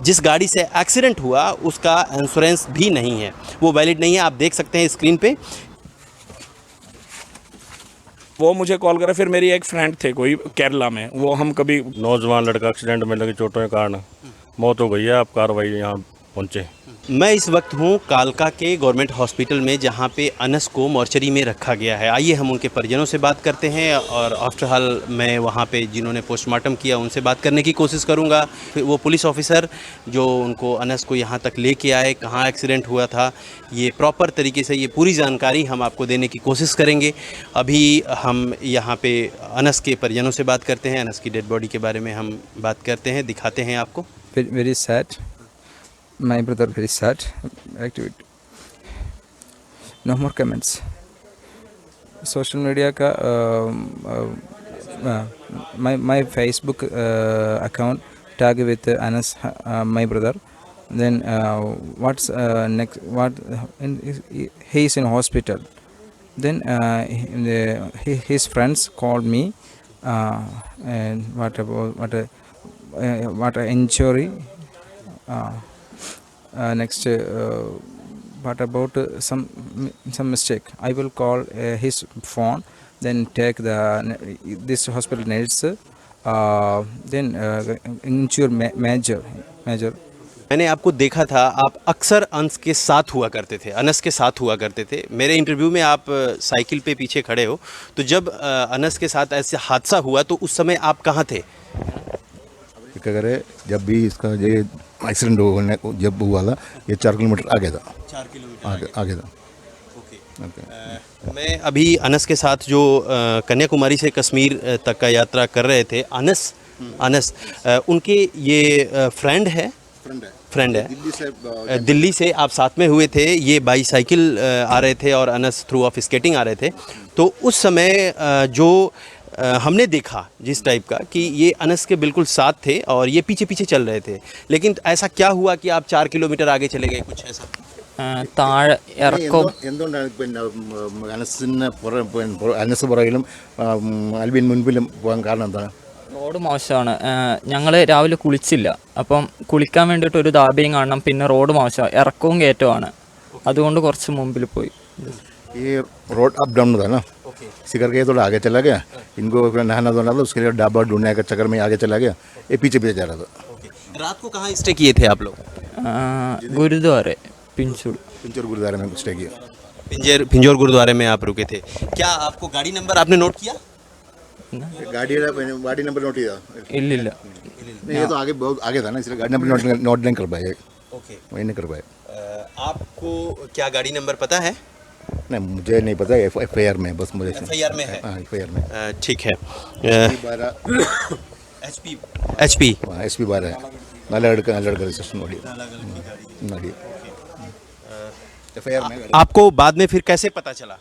जिस गाड़ी से एक्सीडेंट हुआ उसका इंश्योरेंस भी नहीं है, वो वैलिड नहीं है। आप देख सकते हैं स्क्रीन पे। वो मुझे कॉल करा, फिर मेरी एक फ्रेंड थे कोई केरला में, वो हम कभी नौजवान लड़का एक्सीडेंट में लगी चोटों के कारण मौत हो गई है। आप कार्रवाई यहाँ पहुँचे। मैं इस वक्त हूँ कालका के गवर्नमेंट हॉस्पिटल में, जहाँ पे अनस को मॉर्चरी में रखा गया है। आइए हम उनके परिजनों से बात करते हैं और आफ्टर हाल मैं वहाँ पे जिन्होंने पोस्टमार्टम किया उनसे बात करने की कोशिश करूँगा। फिर वो पुलिस ऑफिसर जो उनको अनस को यहाँ तक लेके आए, कहाँ एक्सीडेंट हुआ था, ये प्रॉपर तरीके से ये पूरी जानकारी हम आपको देने की कोशिश करेंगे। अभी हम यहाँ पे अनस के परिजनों से बात करते हैं, अनस की डेड बॉडी के बारे में हम बात करते हैं, दिखाते हैं आपको। Very sad. My brother very sad. Activity. No more comments. Social media का my Facebook account tag with Anas my brother. Then what's next? What he is in hospital. Then his friends called me and what a injury. Next, what about some mistake? I will call his phone, then take this hospital nurse, then injure major. मैंने आपको देखा था, आप अक्सर अनस के साथ हुआ करते थे, अनस के साथ हुआ करते थे। मेरे इंटरव्यू में आप साइकिल पे पीछे खड़े हो, तो जब अनस के साथ ऐसे हादसा हुआ तो उस समय आप कहाँ थे? क्या करे, जब भी इसका ये एक्सीडेंट होने जब हुआ था, ये 4 किलोमीटर आगे था। 4 किलोमीटर आगे था। ओके। मैं अभी अनस के साथ जो कन्याकुमारी से कश्मीर तक का यात्रा कर रहे थे, अनस उनके ये फ्रेंड है दिल्ली से आप साथ में हुए थे। ये बाईसाइकिल आ रहे थे और अनस थ्रू ऑफ स्केटिंग आ रहे थे। तो उस समय जो हमने देखा जिस टाइप का कि ये अनस के बिल्कुल साथ थे और ये पीछे पीछे चल रहे थे, लेकिन ऐसा क्या हुआ कि आप 4 किलोमीटर आगे चले गए, कुछ ऐसा? താഴെ ഇറക്കം എന്തുകൊണ്ടാണ് പിന്നെ അനസ് പുറകിലും അൽബിൻ മുൻപിലും പോകാൻ കാരണം എന്താണ്? റോഡ് മോശമാണ്. ഞങ്ങൾ രാവിലെ കുളിച്ചില്ല, അപ്പം കുളിക്കാൻ വേണ്ടിയിട്ട് ഒരു ധാബയും കാണണം, പിന്നെ റോഡ് മോശമാണ്, ഇറക്കവും കയറ്റമാണ്, അതുകൊണ്ട് കുറച്ച് മുമ്പിൽ പോയി. ये रोड अप डाउन था ना, इसी करके ये थोड़ा आगे चला गया। इनको नहाना धोना था, उसके लिए ढाबा ढूंढने के चक्कर में आगे चला गया, ये पीछे पीछे जा रहा था। रात को कहाँ स्टे किए थे आप लोग? ഗുരുദ്വാര പിഞ്ചൂർ गुरुद्वारे में स्टे किया। पिंजौर गुरुद्वारे में आप रुके थे। क्या आपको गाड़ी नंबर आपने नोट किया? गाड़ी नंबर नोट किया? ഇല്ലില്ല. नहीं, ये तो आगे बहुत आगे था ना, इसलिए गाड़ी नंबर नोट नहीं कर पाए। ओके। वही नहीं कर पाए। आपको क्या गाड़ी नंबर पता है? नहीं, मुझे नहीं पता। FIR में बस मुझे FIR में है? हाँ, FIR में। ठीक है। HP SP 12 है। नालागढ़ स्टेशन वाली FIR में। आपको बाद में फिर कैसे पता चला?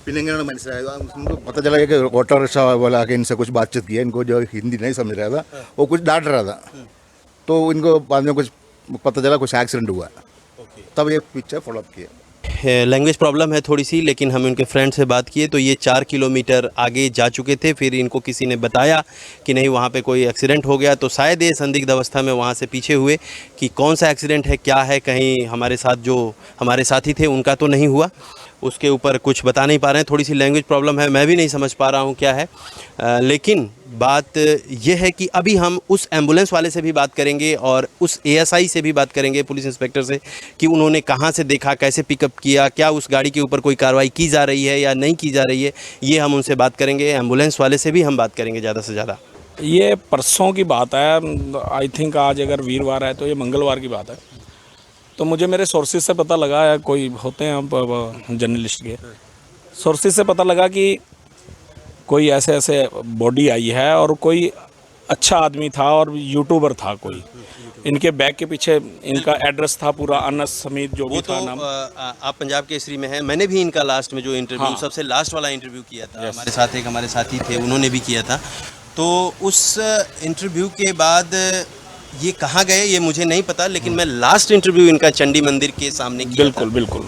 പിന്നെ എങ്ങനെയാണ് മനസ്സിലായത്? उनको पता चला कि ऑटो रिक्शा वाला आके इनसे कुछ बातचीत किया, इनको जो हिंदी नहीं समझ रहा था वो कुछ डांट रहा था, तो इनको बाद में कुछ पता चला कुछ एक्सीडेंट हुआ, तब ये पीछे फॉलो अप किया। लैंग्वेज प्रॉब्लम है थोड़ी सी, लेकिन हम उनके फ्रेंड से बात किए तो ये 4 किलोमीटर आगे जा चुके थे। फिर इनको किसी ने बताया कि नहीं वहाँ पे कोई एक्सीडेंट हो गया, तो शायद ये संदिग्ध अवस्था में वहाँ से पीछे हुए कि कौन सा एक्सीडेंट है, क्या है, कहीं हमारे साथ जो हमारे साथी थे उनका तो नहीं हुआ। उसके ऊपर कुछ बता नहीं पा रहे हैं, थोड़ी सी लैंग्वेज प्रॉब्लम है, मैं भी नहीं समझ पा रहा हूँ क्या है। लेकिन बात यह है कि अभी हम उस एम्बुलेंस वाले से भी बात करेंगे और उस ASI से भी बात करेंगे, पुलिस इंस्पेक्टर से, कि उन्होंने कहाँ से देखा, कैसे पिकअप किया, क्या उस गाड़ी के ऊपर कोई कार्रवाई की जा रही है या नहीं की जा रही है, ये हम उनसे बात करेंगे। एम्बुलेंस वाले से भी हम बात करेंगे ज़्यादा से ज़्यादा। ये परसों की बात है, आई थिंक आज अगर वीरवार है तो ये मंगलवार की बात है। तो मुझे मेरे सोर्सेज से पता लगा है, कोई होते हैं हम जर्नलिस्ट के, सोर्सेज से पता लगा कि कोई ऐसे ऐसे बॉडी आई है और कोई अच्छा आदमी था और यूट्यूबर था कोई, इनके बैग के पीछे इनका एड्रेस था पूरा, अनस समीत जो भी था नाम। आप पंजाब केसरी में हैं, मैंने भी इनका लास्ट में जो इंटरव्यू, हाँ। सबसे लास्ट वाला इंटरव्यू किया था, हमारे साथ एक हमारे साथी थे, उन्होंने भी किया था। तो उस इंटरव्यू के बाद ये कहाँ गए ये मुझे नहीं पता, लेकिन मैं लास्ट इंटरव्यू इनका चंडी मंदिर के सामने किया बिल्कुल बिल्कुल।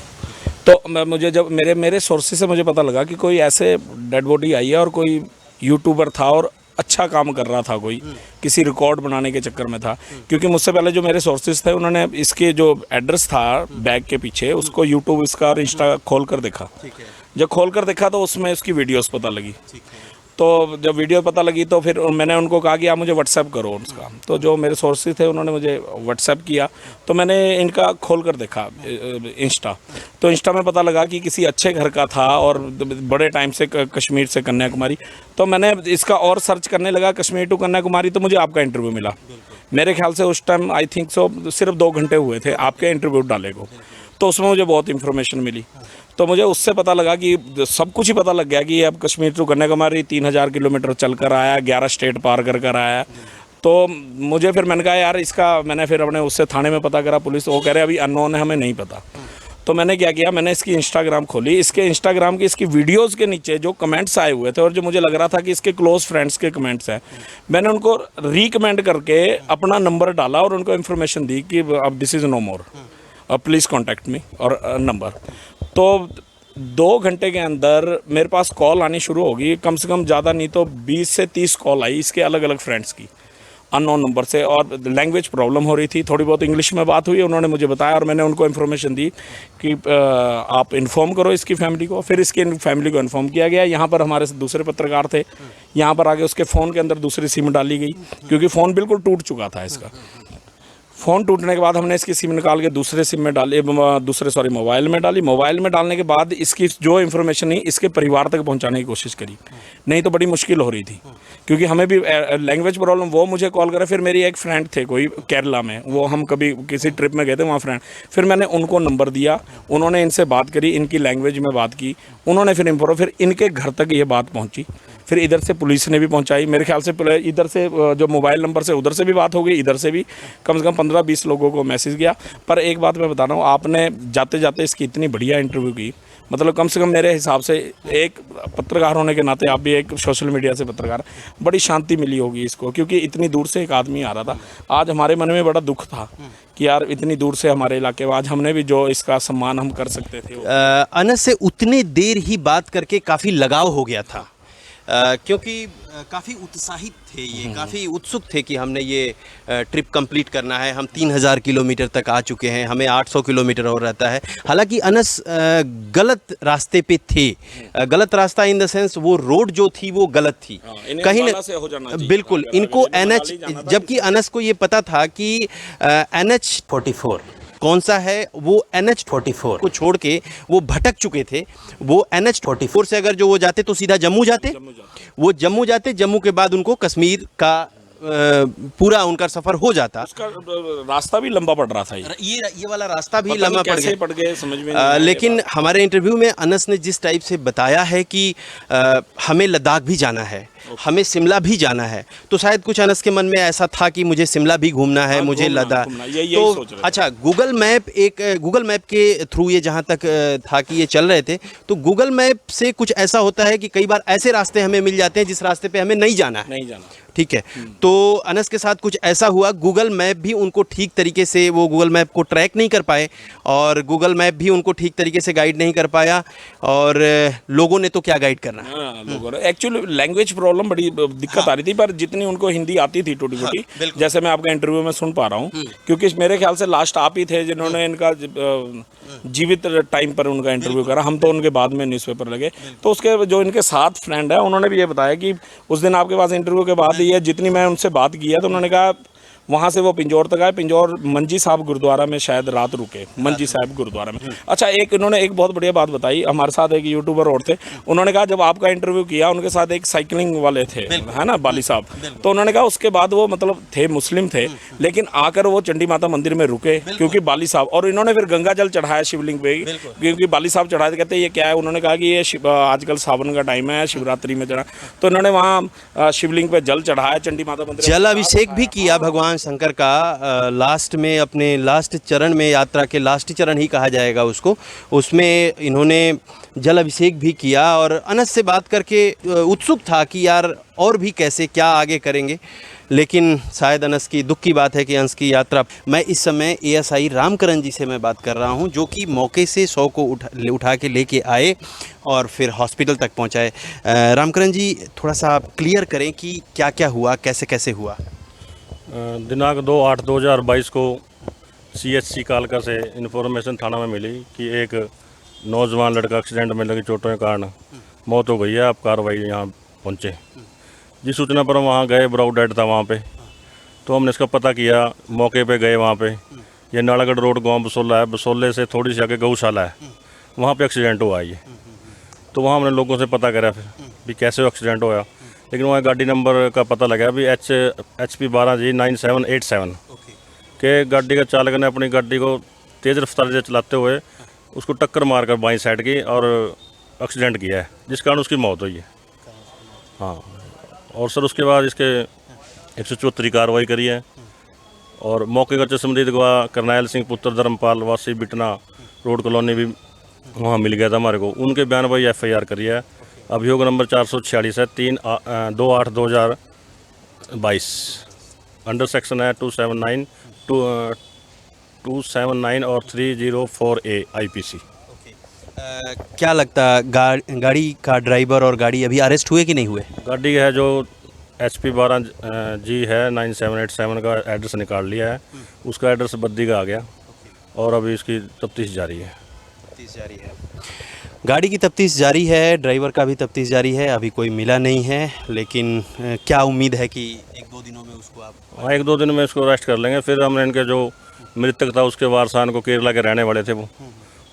तो मुझे जब मेरे सोर्सेज से मुझे पता लगा कि कोई ऐसे डेड बॉडी आई है और कोई यूट्यूबर था और अच्छा काम कर रहा था, कोई किसी रिकॉर्ड बनाने के चक्कर में था। क्योंकि मुझसे पहले जो मेरे सोर्सेज थे उन्होंने इसके जो एड्रेस था बैग के पीछे उसको यूट्यूब इसका और इंस्टा खोल कर देखा। जब खोल कर देखा तो उसमें उसकी वीडियोस पता लगी। तो जब वीडियो पता लगी तो फिर मैंने उनको कहा कि आप मुझे व्हाट्सएप करो उसका। तो जो मेरे सोर्सेज थे उन्होंने मुझे व्हाट्सएप किया, तो मैंने इनका खोल कर देखा इंस्टा। तो इंस्टा में पता लगा कि किसी अच्छे घर का था और बड़े टाइम से कश्मीर से कन्याकुमारी। तो मैंने इसका और सर्च करने लगा कश्मीर टू कन्याकुमारी, तो मुझे आपका इंटरव्यू मिला। मेरे ख्याल से उस टाइम आई थिंक सो सिर्फ 2 घंटे हुए थे आपके इंटरव्यू डाले को, तो उसमें मुझे बहुत इन्फॉर्मेशन मिली। तो मुझे उससे पता लगा कि सब कुछ ही पता लग गया कि अब कश्मीर टू कन्याकुमारी 3000 किलोमीटर चल कर आया, 11 स्टेट पार कर आया। तो मुझे फिर मैंने कहा यार इसका, मैंने फिर अपने उससे थाने में पता करा, पुलिस वो कह रहे अभी अननोन है, हमें नहीं पता। तो मैंने क्या किया, मैंने इसकी इंस्टाग्राम खोली। इसके इंस्टाग्राम की इसकी वीडियोस के नीचे जो कमेंट्स आए हुए थे और जो मुझे लग रहा था कि इसके क्लोज फ्रेंड्स के कमेंट्स हैं, मैंने उनको रिकमेंड करके अपना नंबर डाला और उनको इन्फॉर्मेशन दी कि अब this is no more, please contact me और नंबर। तो 2 घंटे के अंदर मेरे पास कॉल आनी शुरू होगी, कम से कम ज़्यादा नहीं तो 20 से 30 कॉल आई इसके अलग अलग फ्रेंड्स की अननोन नंबर से। और लैंग्वेज प्रॉब्लम हो रही थी, थोड़ी बहुत इंग्लिश में बात हुई, उन्होंने मुझे बताया और मैंने उनको इन्फॉर्मेशन दी कि आप इन्फॉर्म करो इसकी फैमिली को। फिर इसकी फैमिली को इन्फॉर्म किया गया। यहाँ पर हमारे दूसरे पत्रकार थे, यहाँ पर आगे उसके फ़ोन के अंदर दूसरी सिम डाली गई क्योंकि फ़ोन बिल्कुल टूट चुका था इसका। फ़ोन टूटने के बाद हमने इसकी सिम निकाल के दूसरे सिम में डाली, मोबाइल में डाली। मोबाइल में डालने के बाद इसकी जो इन्फॉर्मेशन नहीं इसके परिवार तक पहुंचाने की कोशिश करी, नहीं तो बड़ी मुश्किल हो रही थी क्योंकि हमें भी लैंग्वेज प्रॉब्लम। वो मुझे कॉल करे, फिर मेरी एक फ्रेंड थे कोई केरला में, वो हम कभी किसी ट्रिप में गए थे वहाँ फ्रेंड, फिर मैंने उनको नंबर दिया, उन्होंने इनसे बात करी, इनकी लैंग्वेज में बात की, उन्होंने फिर इनके घर तक ये बात पहुँची। फिर इधर से पुलिस ने भी पहुंचाई, मेरे ख्याल से इधर से जो मोबाइल नंबर से उधर से भी बात हो गई, इधर से भी कम से कम 15-20 लोगों को मैसेज गया। पर एक बात मैं बता रहा हूँ, आपने जाते जाते इसकी इतनी बढ़िया इंटरव्यू की, मतलब कम से कम मेरे हिसाब से एक पत्रकार होने के नाते, आप भी एक सोशल मीडिया से पत्रकार, बड़ी शांति मिली होगी इसको, क्योंकि इतनी दूर से एक आदमी आ रहा था। आज हमारे मन में बड़ा दुख था कि यार इतनी दूर से हमारे इलाके में, आज हमने भी जो इसका सम्मान हम कर सकते थे। अनस से उतने देर ही बात करके काफ़ी लगाव हो गया था, क्योंकि काफ़ी उत्साहित थे ये, काफ़ी उत्सुक थे कि हमने ये ट्रिप कंप्लीट करना है। हम 3000 किलोमीटर तक आ चुके हैं, हमें 800 किलोमीटर और रहता है। हालांकि अनस गलत रास्ते पे थे, गलत रास्ता इन द सेंस वो रोड जो थी वो गलत थी कहीं न, बिल्कुल इनको NH, जबकि अनस को ये पता था कि NH 44 कौन सा है, वो NH 44 को छोड़ के वो भटक चुके थे। वो NH 44 से अगर जो वो जाते तो सीधा जम्मू जाते, वो जम्मू जाते, जम्मू के बाद उनको कश्मीर का पूरा उनका सफर हो जाता। उसका रास्ता भी लंबा पड़ रहा था, ये वाला रास्ता भी लंबा पड़ गया समझ में नहीं लेकिन हमारे इंटरव्यू में अनस ने जिस टाइप से बताया है कि हमें लद्दाख भी जाना है, हमें शिमला भी जाना है, तो शायद कुछ अनस के मन में ऐसा था कि मुझे शिमला भी घूमना है, मुझे लद्दाख। तो अच्छा, गूगल मैप के थ्रू ये जहाँ तक था कि ये चल रहे थे, तो गूगल मैप से कुछ ऐसा होता है कि कई बार ऐसे रास्ते हमें मिल जाते हैं जिस रास्ते पे हमें नहीं जाना है। ठीक है, तो अनस के साथ कुछ ऐसा हुआ, गूगल मैप भी उनको ठीक तरीके से, वो गूगल मैप को ट्रैक नहीं कर पाए और गूगल मैप भी उनको ठीक तरीके से गाइड नहीं कर पाया। और लोगों ने तो क्या गाइड करना, लोगों ने एक्चुअली लैंग्वेज प्रॉब्लम बड़ी दिक्कत आ रही थी, पर जितनी उनको हिंदी आती थी टूटी फूटी, जैसे मैं आपका इंटरव्यू में सुन पा रहा हूँ, क्योंकि मेरे ख्याल से लास्ट आप ही थे जिन्होंने इनका जीवित टाइम पर उनका इंटरव्यू करा, हम तो उनके बाद में न्यूज़पेपर लगे। तो उसके जो इनके साथ फ्रेंड है उन्होंने भी ये बताया कि उस दिन आपके पास इंटरव्यू के बाद ये जितनी मैं उनसे बात की है, तो उन्होंने कहा वहाँ से वो पिंजौर तक आए, पिंजौर मंजी साहब गुरुद्वारा में शायद रात रुके, मंजी साहब गुरुद्वारा में। अच्छा, इन्होंने एक बहुत बढ़िया बात बताई, हमारे साथ एक यूट्यूबर और थे, उन्होंने कहा जब आपका इंटरव्यू किया उनके साथ एक साइकिलिंग वाले थे, है ना, बाली साहब, तो उन्होंने कहा उसके बाद वो मतलब थे मुस्लिम थे, लेकिन आकर वो चंडी माता मंदिर में रुके क्योंकि बाली साहब, और इन्होंने फिर गंगा जल चढ़ाया शिवलिंग पे, क्योंकि बाली साहब चढ़ाए, कहते ये क्या है, उन्होंने कहा कि ये आजकल सावन का टाइम है, शिवरात्रि में चढ़ा, तो इन्होंने वहाँ शिवलिंग पे जल चढ़ाया, चंडी माता मंदिर जल अभिषेक भी किया भगवान शंकर का। लास्ट में, अपने लास्ट चरण में, यात्रा के लास्ट चरण ही कहा जाएगा उसको, उसमें इन्होंने जल अभिषेक भी किया। और अनस से बात करके उत्सुक था कि यार और भी कैसे क्या आगे करेंगे, लेकिन शायद अनस की दुख की बात है कि अंश की यात्रा। मैं इस समय एएसआई रामकरण जी से मैं बात कर रहा हूं, जो कि मौके से 100 को उठा के लेके आए और फिर हॉस्पिटल तक पहुंचाए। रामकरण जी, थोड़ा सा आप क्लियर करें कि क्या क्या हुआ, कैसे कैसे हुआ। दिनांक 2/8/2022 को CHC कालका से इन्फॉर्मेशन थाना में मिली कि एक नौजवान लड़का एक्सीडेंट में लगी चोटों के कारण मौत हो गई है। आप कार्रवाई यहाँ पहुँचे। जिस सूचना पर हम वहाँ गए, ब्राउड डेड था वहाँ पे, तो हमने इसका पता किया, मौके पे गए। वहाँ पे ये नालागढ़ रोड गांव बसोला है, बसोले से थोड़ी सी आगे गौशाला है, वहाँ पे एक्सीडेंट हुआ ये। तो वहाँ हमने लोगों से पता करा फिर भी कैसे एक्सीडेंट हुआ, लेकिन वहाँ गाड़ी नंबर का पता लगा भी HP 12G 9787 के गाड़ी का चालक ने अपनी गाड़ी को तेज़ रफ्तार से चलाते हुए उसको टक्कर मारकर बाईं साइड की और एक्सीडेंट किया है, जिस कारण उसकी मौत हुई है। हाँ, और सर उसके बाद इसके 174 कार्रवाई करी है और मौके का चश्मदीद गवाह करनैल सिंह पुत्र धर्मपाल वासी बिटना रोड कॉलोनी भी वहाँ मिल गया था हमारे को। उनके बयान पर FIR करी है। अभियोग नंबर 446 है 3/8/2022 अंडर सेक्शन है 279 और 304A IPC। क्या लगता, गाड़ी का ड्राइवर और गाड़ी अभी अरेस्ट हुए कि नहीं हुए? गाड़ी है जो HP 12G है 9787 का एड्रेस निकाल लिया है, उसका एड्रेस बद्दी का आ गया और अभी इसकी तफ्तीश जारी है। गाड़ी की तफ्तीश जारी है, ड्राइवर का भी तफ्तीश जारी है, अभी कोई मिला नहीं है, लेकिन क्या उम्मीद है कि 1-2 दिनों में उसको आप? हाँ, 1-2 दिन में इसको अरेस्ट कर लेंगे। फिर हमने इनके जो मृतक था उसके वारसान को, केरला के रहने वाले थे वो,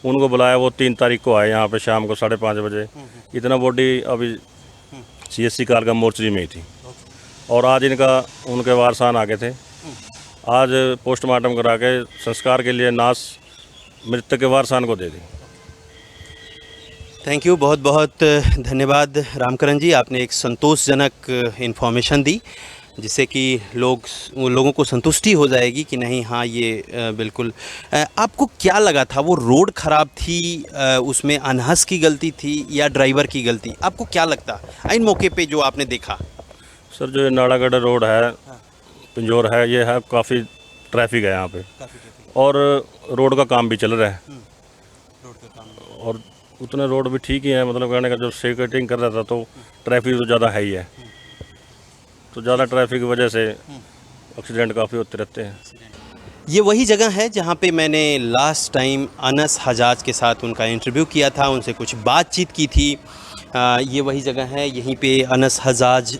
उनको बुलाया। वो 3 तारीख को आए यहाँ पे शाम को 5:30 बजे। इतना बॉडी अभी CHC कालका मोर्चरी में ही थी और आज उनके वारसान आ गए थे। आज पोस्टमार्टम करा के संस्कार के लिए नाश मृतक के वारसान को दे दी। थैंक यू, बहुत बहुत धन्यवाद रामकरण जी। आपने एक संतोषजनक इन्फॉर्मेशन दी जिससे कि लोगों को संतुष्टि हो जाएगी कि नहीं, हाँ ये बिल्कुल। आपको क्या लगा था, वो रोड ख़राब थी, उसमें अनहस की गलती थी या ड्राइवर की गलती? आपको क्या लगता इन मौके पे जो आपने देखा? सर, जो ये नालागढ़ रोड है, पिंजौर है, ये है काफ़ी ट्रैफिक है यहाँ पे और रोड का काम भी चल रहा है और उतने रोड भी ठीक ही है। मतलब कहने का, जब सेकटिंग कर रहा था तो ट्रैफिक तो ज़्यादा है ही है, तो ज़्यादा ट्रैफिक की वजह से एक्सीडेंट काफ़ी होते रहते हैं। ये वही जगह है जहाँ पे मैंने लास्ट टाइम अनस हजाज के साथ उनका इंटरव्यू किया था, उनसे कुछ बातचीत की थी। ये वही जगह है, यहीं पे अनस हजाज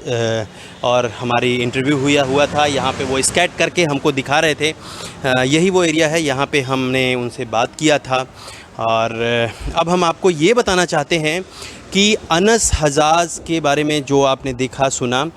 और हमारी इंटरव्यू हुआ था। यहाँ पे वो स्केट करके हमको दिखा रहे थे। यही वो एरिया है, यहाँ पे हमने उनसे बात किया था। और अब हम आपको ये बताना चाहते हैं कि अनस हजाज के बारे में जो आपने देखा सुना,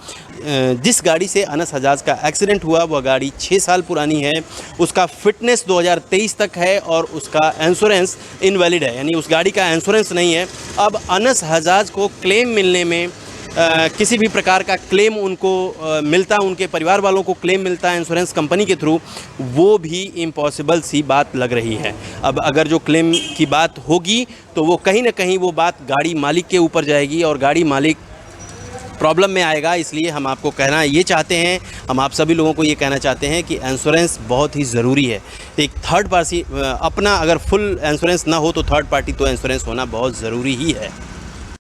जिस गाड़ी से अनस हजाज का एक्सीडेंट हुआ वह गाड़ी 6 साल पुरानी है, उसका फिटनेस 2023 तक है और उसका इंश्योरेंस इनवैलिड है, यानी उस गाड़ी का इंश्योरेंस नहीं है। अब अनस हजाज को क्लेम मिलने में किसी भी प्रकार का क्लेम उनको मिलता, उनके परिवार वालों को क्लेम मिलता है इंश्योरेंस कंपनी के थ्रू, वो भी इम्पॉसिबल सी बात लग रही है। अब अगर जो क्लेम की बात होगी तो वो कहीं ना कहीं वो बात गाड़ी मालिक के ऊपर जाएगी और गाड़ी मालिक प्रॉब्लम में आएगा। इसलिए हम आपको कहना ये चाहते हैं, हम आप सभी लोगों को ये कहना चाहते हैं कि इंश्योरेंस बहुत ही ज़रूरी है। एक थर्ड पार्टी अपना अगर फुल इंश्योरेंस ना हो तो थर्ड पार्टी तो इंश्योरेंस होना बहुत ज़रूरी ही है।